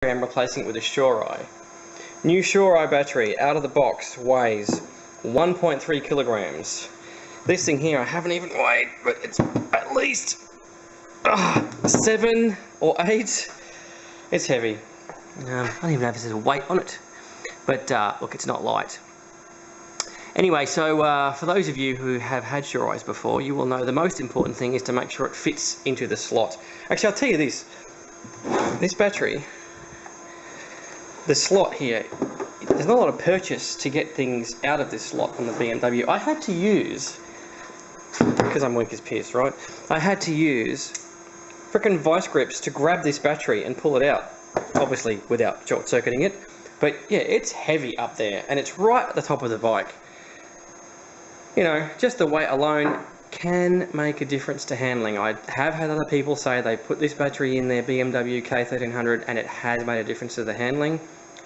I'm replacing it with a Shorai. New Shorai battery out of the box weighs 1.3 kilograms. This thing here I haven't even weighed, but it's at least 7 or 8. It's heavy. I don't even know if there's a weight on it, but look, it's not light. Anyway, so for those of you who have had Shorais before, you will know the most important thing is to make sure it fits into the slot. Actually, I'll tell you this. This battery, the slot here, there's not a lot of purchase to get things out of this slot on the BMW. I had to use, because I'm weak as piss, right? I had to use frickin' vice grips to grab this battery and pull it out. Obviously without short-circuiting it. But yeah, it's heavy up there, and it's right at the top of the bike. You know, just the weight alone can make a difference to handling. I have had other people say they put this battery in their BMW K1300 and it has made a difference to the handling.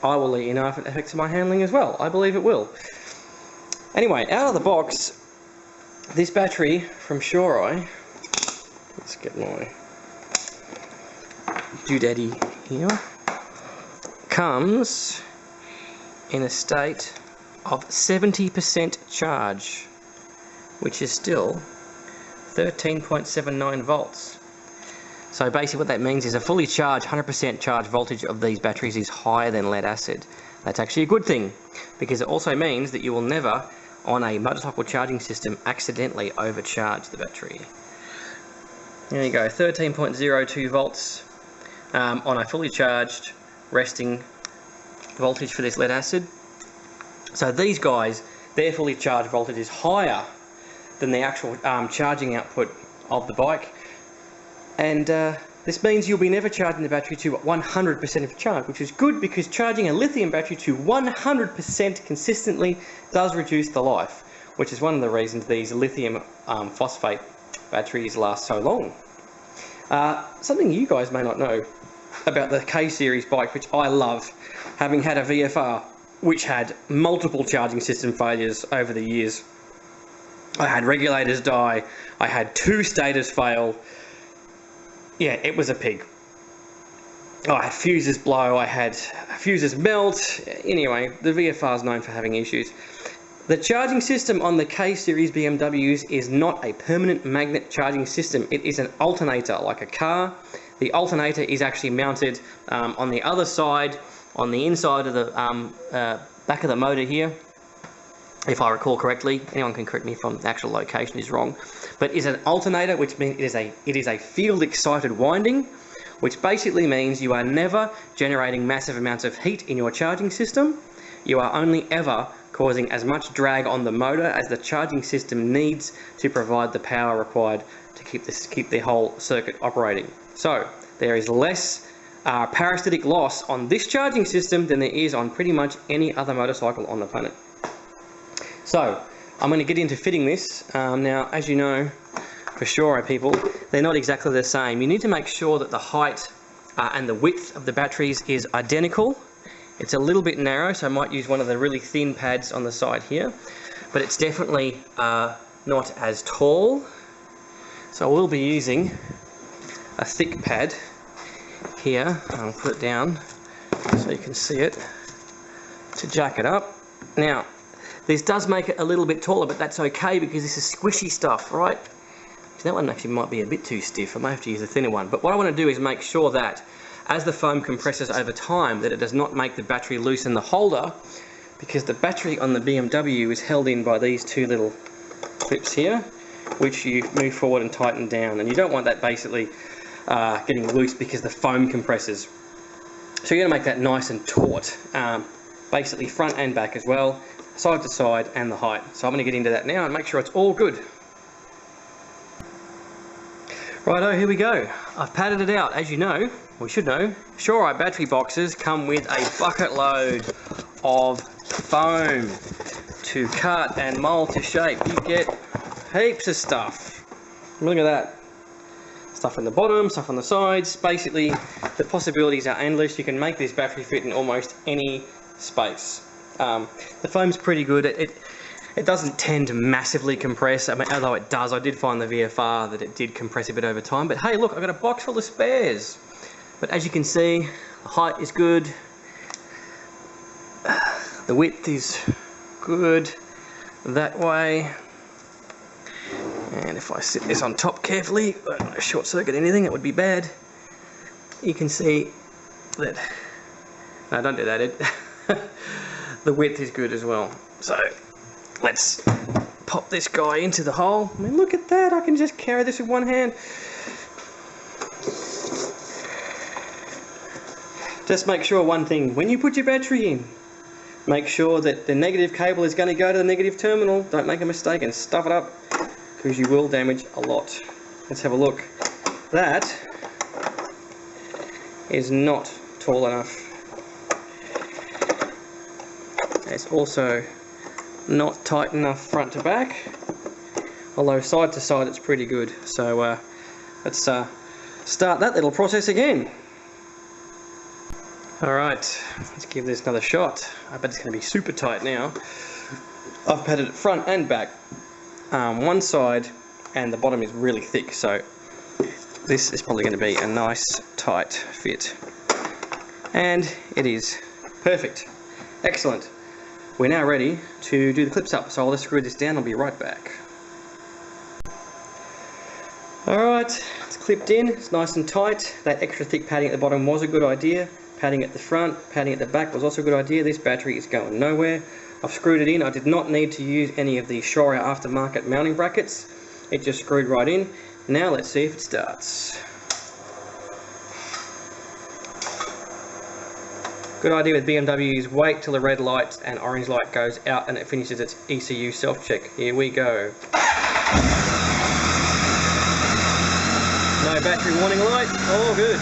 I will let you know if it affects my handling as well. I believe it will. Anyway, out of the box, this battery from Shorai, let's get my doodaddy here, comes in a state of 70% charge, which is still 13.79 volts. So basically what that means is a fully charged, 100% charged voltage of these batteries is higher than lead acid. That's actually a good thing, because it also means that you will never, on a motorcycle charging system, accidentally overcharge the battery. There you go, 13.02 volts on a fully charged resting voltage for this lead acid. So these guys, their fully charged voltage is higher than the actual charging output of the bike, and this means you'll be never charging the battery to 100% of charge, which is good, because charging a lithium battery to 100% consistently does reduce the life, which is one of the reasons these lithium phosphate batteries last so long. Something you guys may not know about the K series bike, which I love, having had a VFR which had multiple charging system failures over the years. I had regulators die, I had 2 stators fail. Yeah, it was a pig. I had fuses blow, I had fuses melt. Anyway, the VFR is known for having issues. The charging system on the K series BMWs is not a permanent magnet charging system. It is an alternator, like a car. The alternator is actually mounted on the other side, on the inside of the back of the motor here, if I recall correctly. Anyone can correct me if the actual location is wrong. But it's an alternator, which means it is a field excited winding, which basically means you are never generating massive amounts of heat in your charging system. You are only ever causing as much drag on the motor as the charging system needs to provide the power required to keep the whole circuit operating. So there is less parasitic loss on this charging system than there is on pretty much any other motorcycle on the planet. So I'm going to get into fitting this. Now, as you know, for Shorai people, they're not exactly the same. You need to make sure that the height and the width of the batteries is identical. It's a little bit narrow, so I might use one of the really thin pads on the side here, but it's definitely not as tall. So I will be using a thick pad here. I'll put it down so you can see it to jack it up. Now, this does make it a little bit taller, but that's okay, because this is squishy stuff, right? So that one actually might be a bit too stiff. I may have to use a thinner one. But what I want to do is make sure that as the foam compresses over time, that it does not make the battery loosen the holder, because the battery on the BMW is held in by these 2 little clips here, which you move forward and tighten down, and you don't want that basically getting loose because the foam compresses. So you're going to make that nice and taut, basically front and back as well, side to side, and the height. So I'm going to get into that now and make sure it's all good. Righto, here we go. I've padded it out. As you know, or you should know, Shorai battery boxes come with a bucket load of foam to cut and mold to shape. You get heaps of stuff. Look at that. Stuff on the bottom, stuff on the sides. Basically, the possibilities are endless. You can make this battery fit in almost any space. The foam's pretty good. It doesn't tend to massively compress. I mean, although it does. I did find the VFR that it did compress a bit over time. But hey, look, I've got a box full of spares. But as you can see, The height is good. The width is good that way. And if I sit this on top carefully, I don't want to short circuit anything, it would be bad. You can see that, no, don't do that, Ed. The width is good as well. So let's pop this guy into the hole. I mean, look at that, I can just carry this with one hand. Just make sure one thing, when you put your battery in, make sure that the negative cable is going to go to the negative terminal. Don't make a mistake and stuff it up, because you will damage a lot. Let's have a look. That is not tall enough. It's also not tight enough front to back, although side to side it's pretty good. So let's start that little process again. Alright, let's give this another shot. I bet it's going to be super tight now. I've padded it front and back, one side, and the bottom is really thick, so this is probably going to be a nice tight fit. And it is perfect. Excellent. We're now ready to do the clips up, so I'll just screw this down. I'll be right back. Alright, it's clipped in, it's nice and tight. That extra thick padding at the bottom was a good idea. Padding at the front, padding at the back was also a good idea. This battery is going nowhere. I've screwed it in. I did not need to use any of the Shorai aftermarket mounting brackets. It just screwed right in. Now let's see if it starts. Good idea with BMWs, wait till the red light and orange light goes out and it finishes its ECU self-check. Here we go. No battery warning light, all good.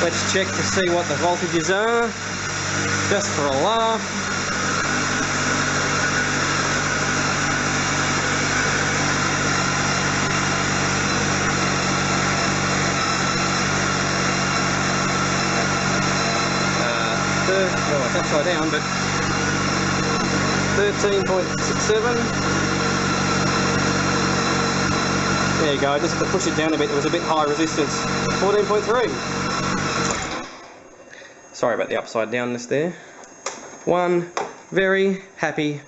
Let's check to see what the voltages are, just for a laugh. Well, it's upside down, but 13.67. There you go, just to push it down a bit, there was a bit high resistance. 14.3. Sorry about the upside downness there. One very happy